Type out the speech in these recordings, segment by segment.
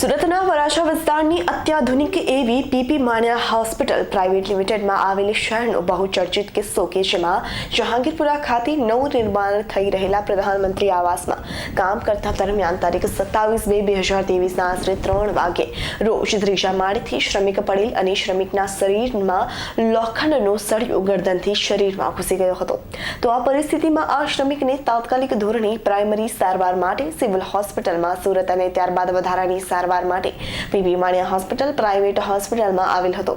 સુરતના વરાછા વિસ્તારની અત્યાધુનિક એવી પીપી માણ્યા હોસ્પિટલ પ્રાઇવેટ લિમિટેડમાં આવેલી શહેરનો બહુચર્ચિત કિસ્સો કે જેમાં જહાંગીરપુરા ખાતે નવું નિર્માણ થઈ રહેલા પ્રધાનમંત્રી આવાસમાં કામ કરતા દરમિયાન તારીખ 27/2/2023ના આશરે 3 વાગે રોજ ત્રીજા માળેથી શ્રમિક પડેલ અને શ્રમિકના શરીરમાં લોખંડનો સળિયો ગરદનથી શરીરમાં ઘૂસી ગયો હતો. તો આ પરિસ્થિતિમાં આ શ્રમિકને તાત્કાલિક ધોરણે પ્રાઇમરી સારવાર માટે સિવિલ હોસ્પિટલમાં સુરત અને ત્યારબાદ વધારાની સારવાર માટે પીપી માણ્યા હોસ્પિટલ પ્રાઇવેટ હોસ્પિટલમાં આવેલ હતો.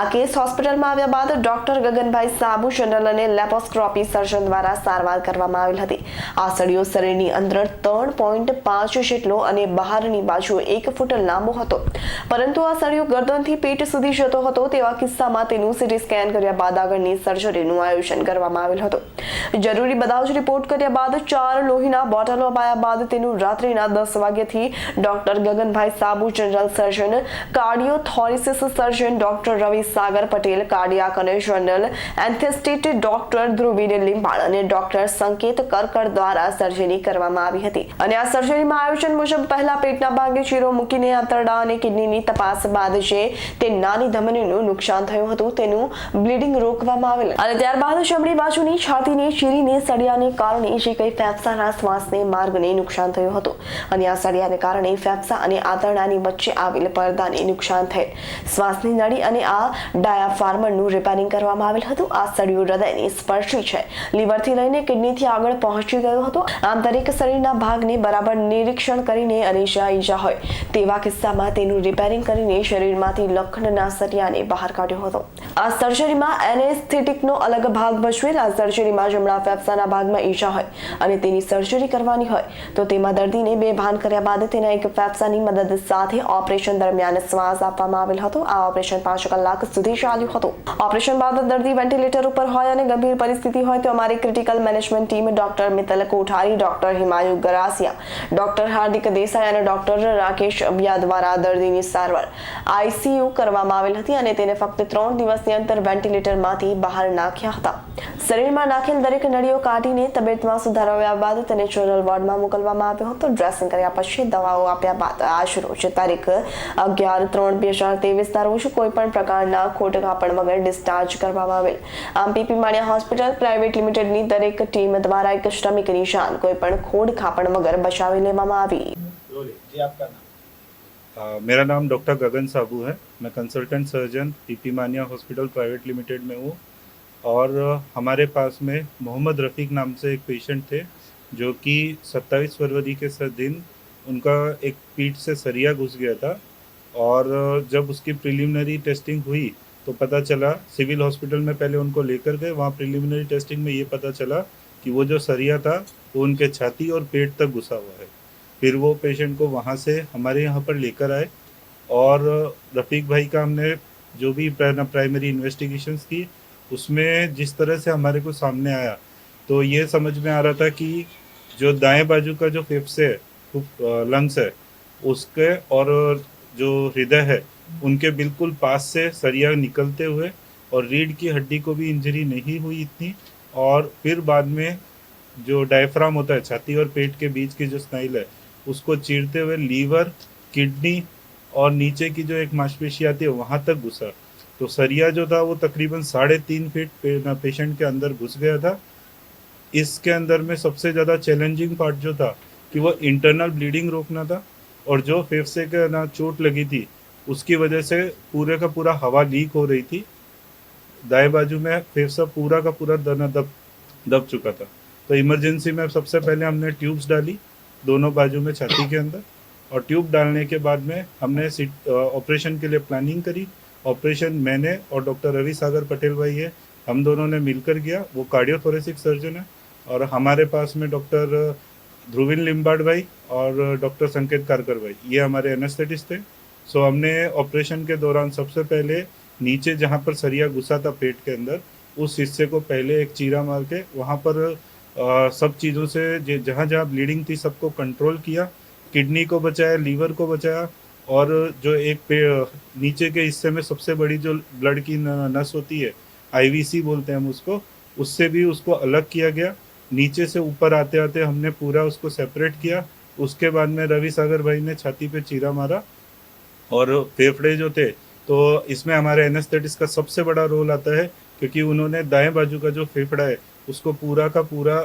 આ કેસ હોસ્પિટલમાં આવ્યા બાદ ડોક્ટર ગગનભાઈ સાબુ જનરલ અને લેપોસ્કોપી સર્જન દ્વારા સારવાર કરવામાં આવેલ હતી. આ સળિયો શરીરની અંદર 3.5 જેટલો અને બહારની બાજુ 1 ફૂટ લાંબો હતો, પરંતુ આ સળિયો ગરદનથી પેટ સુધી જતો હતો. તેવા કિસ્સામાં તેનું સીટી સ્કેન કર્યા બાદ આગળની સર્જરીનું આયોજન કરવામાં આવેલ હતું. જરૂરી બધા જ રિપોર્ટ કર્યા બાદ 4 લોહીના બોટલો અપાયા બાદ તેનું રાત્રિના 10 વાગ્યાથી ડોક્ટર ગગનભાઈ સાબુ જનરલ સર્જન, કાર્ડિયોથોરેસિસ સર્જન ડોક્ટર રવિ સાગર પટેલ, કાર્ડિયાક અને જનરલ એનેસ્થેટિસ્ટ ડોક્ટર ધ્રુવીન લીંબાળ અને ડોક્ટર સંકેત કરકર દ્વારા સર્જરી કરવામાં આવી હતી. અને આ સર્જરીમાં આયોજન મુજબ પહેલા પેટના ભાગે ચીરો મૂકીને આંતરડા અને કિડનીની તપાસ બાદ જે તે નાની ધમનીનું નુકસાન થયું હતું તેનું બ્લીડિંગ રોકવામાં આવેલ અને ત્યારબાદ જમણી બાજુની છાતીને ચીરીને સળિયાને કારણે જે કંઈ ફેફસાના શ્વાસને માર્ગને નુકસાન થયું હતું અને આ સળિયાને કારણે ફેફસા અને આંતરડાની વચ્ચે આવેલ પડદાને નુકસાન થયેલ. શ્વાસની નળી અને આ ડાયાફાર્મનું રિપેરિંગ કરવામાં આવેલ હતું. આ સળિયો હૃદયને સ્પર્શી છે, લીવરથી લઈને કિડનીથી આગળ પહોંચી ગયો હતો. આમ દરેક શરીરના ભાગને બરાબર નિરીક્ષણ કરીને અને જ્યાં ઈજા હોય તેવા કિસ્સામાં તેનું રિપેરિંગ કરીને શરીરમાંથી લોખંડના સળિયાને બહાર કાઢ્યો હતો. આ સર્જરીમાં એનેસ્થેટિકનો અલગ ભાગ ભજવેલ. આ સર્જરીમાં જમણા ફેફસાના ભાગમાં ઈજા હોય અને તેની સર્જરી કરવાની હોય તો તેમાં દર્દીને બેભાન કર્યા બાદ તેના એક ફેફસાની મદદ સાથે ઓપરેશન દરમિયાન શ્વાસ આપવામાં આવેલ હતો. આ ઓપરેશન 5 કલાક સુધી ચાલ્યું હતું. ઓપરેશન બાદ દર્દી વેન્ટિલેટર ઉપર હોય અને ગંભીર પરિસ્થિતિ હોય તો અમારી critical management team doctor Mittal Kothari, doctor Himayu Garasia, doctor Hardik Desai અને ડોક્ટર રાકેશ અબિયા દ્વારા દર્દીની સારવાર આઈસીયુ કરવામાં આવેલ હતી અને તેને ફક્ત 3 દિવસની અંતર વેન્ટિલેટરમાંથી બહાર નાખ્યા હતા. શરીરમાં નાખેલ દરેક નળીઓ કાઢીને તબિયતમાં સુધારો આવ્યા બાદ તેને જનરલ વોર્ડમાં મોકલવામાં આવ્યો હતો. ડ્રેસિંગ કર્યા પછી દવાઓ આપ્યા બાદ આજ રોજ તારીખ 11/3/2023ના રોજ કોઈ પણ પ્રકારના ખોટ કાપણ વગર ડિસ્ચાર્જ કરવામાં આવેલ. આમ પીપી માણ્યા હોસ્પિટલ પ્રાઇવેટ લિમિટેડની દરેક ટીમ દ્વારા એક શ્રમિકની જાન કોઈ પણ ખોટ કાપણ વગર બચાવી લેવામાં આવી. मेरा नाम डॉक्टर गगन साबू है. मैं कंसल्टेंट सर्जन पीपी मानिया हॉस्पिटल प्राइवेट लिमिटेड में हूँ और हमारे पास में मोहम्मद रफ़ीक नाम से एक पेशेंट थे जो कि 27 फरवरी के दिन उनका एक पीठ से सरिया घुस गया था और जब उसकी प्रिलिमिनरी टेस्टिंग हुई तो पता चला, सिविल हॉस्पिटल में पहले उनको लेकर गए. वहाँ प्रिलिमिनरी टेस्टिंग में ये पता चला कि वो जो सरिया था वो उनके छाती और पेट तक घुसा हुआ है. फिर वो पेशेंट को वहाँ से हमारे यहाँ पर लेकर आए और रफ़ीक भाई का हमने जो भी प्राइमरी इन्वेस्टिगेशंस की उसमें जिस तरह से हमारे को सामने आया तो ये समझ में आ रहा था कि जो दाएं बाजू का जो फेफड़े है, लंग्स है, उसके और जो हृदय है उनके बिल्कुल पास से सरिया निकलते हुए और रीढ़ की हड्डी को भी इंजरी नहीं हुई इतनी. और फिर बाद में जो डायफ्राम होता है, छाती और पेट के बीच की जो स्नाइल है, उसको चीरते हुए लीवर, किडनी और नीचे की जो एक मांसपेशी आती है वहाँ तक घुसा. तो सरिया जो था वो तकरीबन 3.5 फीट पेशेंट के अंदर घुस गया था. इसके अंदर में सबसे ज़्यादा चैलेंजिंग पार्ट जो था कि वो इंटरनल ब्लीडिंग रोकना था और जो फेफड़े के ना चोट लगी थी उसकी वजह से पूरे का पूरा हवा लीक हो रही थी. दाएं बाजू में फेफड़ा पूरा का पूरा दब चुका था. तो इमरजेंसी में सबसे पहले हमने ट्यूब्स डाली दोनों बाजू में छाती के अंदर और ट्यूब डालने के बाद में हमने ऑपरेशन के लिए प्लानिंग करी. ऑपरेशन मैंने और डॉक्टर रवि सागर पटेल भाई है, हम दोनों ने मिलकर किया. वो कार्डियोथोरेसिक सर्जन है और हमारे पास में डॉक्टर ध्रुवीन लिम्बाड़ भाई और डॉक्टर संकेत कारकर भाई ये हमारे एनेस्थेटिस्ट थे. सो हमने ऑपरेशन के दौरान सबसे पहले नीचे जहाँ पर सरिया घुसा था पेट के अंदर उस हिस्से को पहले एक चीरा मार के वहाँ पर सब चीज़ों से जहाँ जहाँ ब्लीडिंग थी सबको कंट्रोल किया. किडनी को बचाया, लीवर को बचाया और जो एक नीचे के हिस्से में सबसे बड़ी जो ब्लड की नस होती है, आईवीसी बोलते हैं हम उसको, उससे भी उसको अलग किया गया. नीचे से ऊपर आते आते हमने पूरा उसको सेपरेट किया उसके बाद में रवि सागर भाई ने छाती पे चीरा मारा और फेफड़े जो थे, तो इसमें हमारे एनेस्थेटिस्ट का सबसे बड़ा रोल आता है, क्योंकि उन्होंने दाएं बाजू का जो फेफड़ा है उसको पूरा का पूरा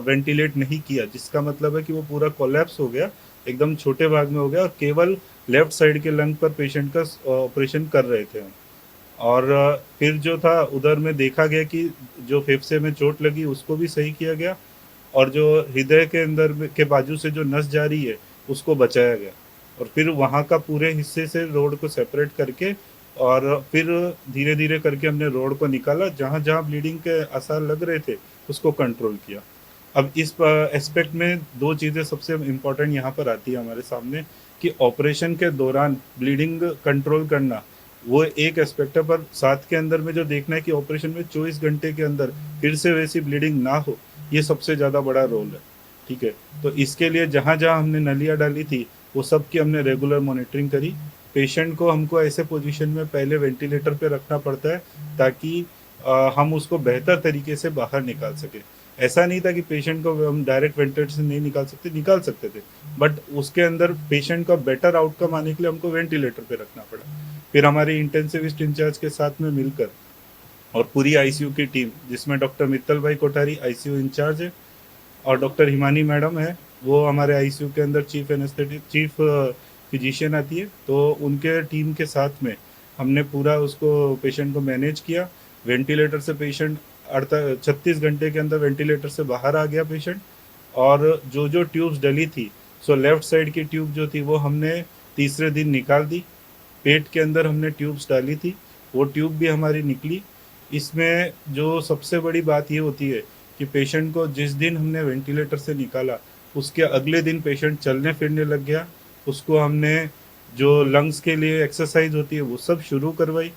वेंटिलेट नहीं किया, जिसका मतलब है कि वो पूरा कोलैप्स हो गया, एकदम छोटे भाग में हो गया और केवल लेफ्ट साइड के लंग पर पेशेंट का ऑपरेशन कर रहे थे हम। और फिर जो था उधर में देखा गया कि जो फेफड़े में चोट लगी उसको भी सही किया गया और जो हृदय के अंदर के बाजू से जो नस जा रही है उसको बचाया गया और फिर वहाँ का पूरे हिस्से से रोड को सेपरेट करके और फिर धीरे धीरे करके हमने रोड को निकाला, जहाँ जहाँ ब्लीडिंग के आसार लग रहे थे उसको कंट्रोल किया। अब इस एस्पेक्ट में दो चीज़ें सबसे इम्पोर्टेंट यहाँ पर आती है हमारे सामने कि ऑपरेशन के दौरान ब्लीडिंग कंट्रोल करना वो एक एस्पेक्ट है, पर साथ के अंदर में जो देखना है कि ऑपरेशन में 24 घंटे के अंदर फिर से वैसी ब्लीडिंग ना हो, ये सबसे ज़्यादा बड़ा रोल है। ठीक है, तो इसके लिए जहाँ जहाँ हमने नलियाँ डाली थी वो सब की हमने रेगुलर मॉनिटरिंग करी। पेशेंट को हमको ऐसे पोजीशन में पहले वेंटिलेटर पे रखना पड़ता है ताकि हम उसको बेहतर तरीके से बाहर निकाल सके। ऐसा नहीं था कि पेशेंट को हम डायरेक्ट वेंटिलेटर से नहीं निकाल सकते थे, बट उसके अंदर पेशेंट का बेटर आउटकम आने के लिए हमको वेंटिलेटर पे रखना पड़ा। फिर हमारी इंटेंसिविस्ट इंचार्ज के साथ में मिलकर और पूरी आईसीयू की टीम, जिसमें डॉक्टर मित्तल भाई कोठारी आईसीयू इंचार्ज है और डॉक्टर हिमानी मैडम है, वो हमारे आईसीयू के अंदर चीफ फिजिशियन आती है, तो उनके टीम के साथ में हमने पूरा उसको पेशेंट को मैनेज किया। वेंटिलेटर से पेशेंट 36 घंटे के अंदर वेंटिलेटर से बाहर आ गया पेशेंट। और जो जो ट्यूब्स डली थी, सो लेफ्ट साइड की ट्यूब जो थी वो हमने तीसरे दिन निकाल दी। पेट के अंदर हमने ट्यूब्स डाली थी, वो ट्यूब भी हमारी निकली। इसमें जो सबसे बड़ी बात ये होती है कि पेशेंट को जिस दिन हमने वेंटिलेटर से निकाला उसके अगले दिन पेशेंट चलने फिरने लग गया। उसको हमने जो लंग्स के लिए एक्सरसाइज होती है वो सब शुरू करवाई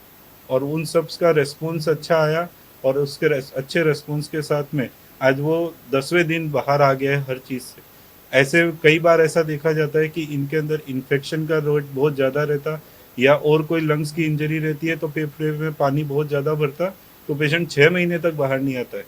और उन सब का रेस्पॉन्स अच्छा आया और उसके अच्छे रेस्पॉन्स के साथ में आज वो 10वें दिन बाहर आ गया है हर चीज़ से। ऐसे कई बार ऐसा देखा जाता है कि इनके अंदर इन्फेक्शन का रेट बहुत ज़्यादा रहता या और कोई लंग्स की इंजरी रहती है तो फेफड़े में पानी बहुत ज़्यादा भरता, तो पेशेंट 6 महीने तक बाहर नहीं आता है।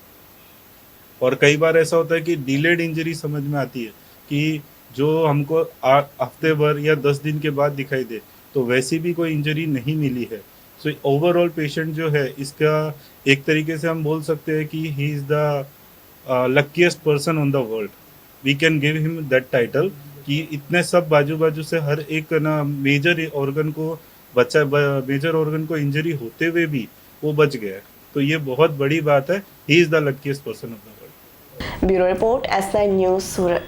और कई बार ऐसा होता है कि डिलेड इंजरी समझ में आती है कि जो हमको हफ्ते भर या 10 दिन के बाद दिखाई दे, तो वैसी भी कोई इंजरी नहीं मिली है। सो ओवरऑल पेशेंट जो है इसका एक तरीके से हम बोल सकते हैं कि he is the luckiest person on the world. We can give him that title कि इतने सब बाजू बाजू से हर एक ना मेजर ऑर्गन को इंजरी होते हुए भी वो बच गया है, तो ये बहुत बड़ी बात है। ही is the luckiest person of the world. Bureau report S9 news Surat.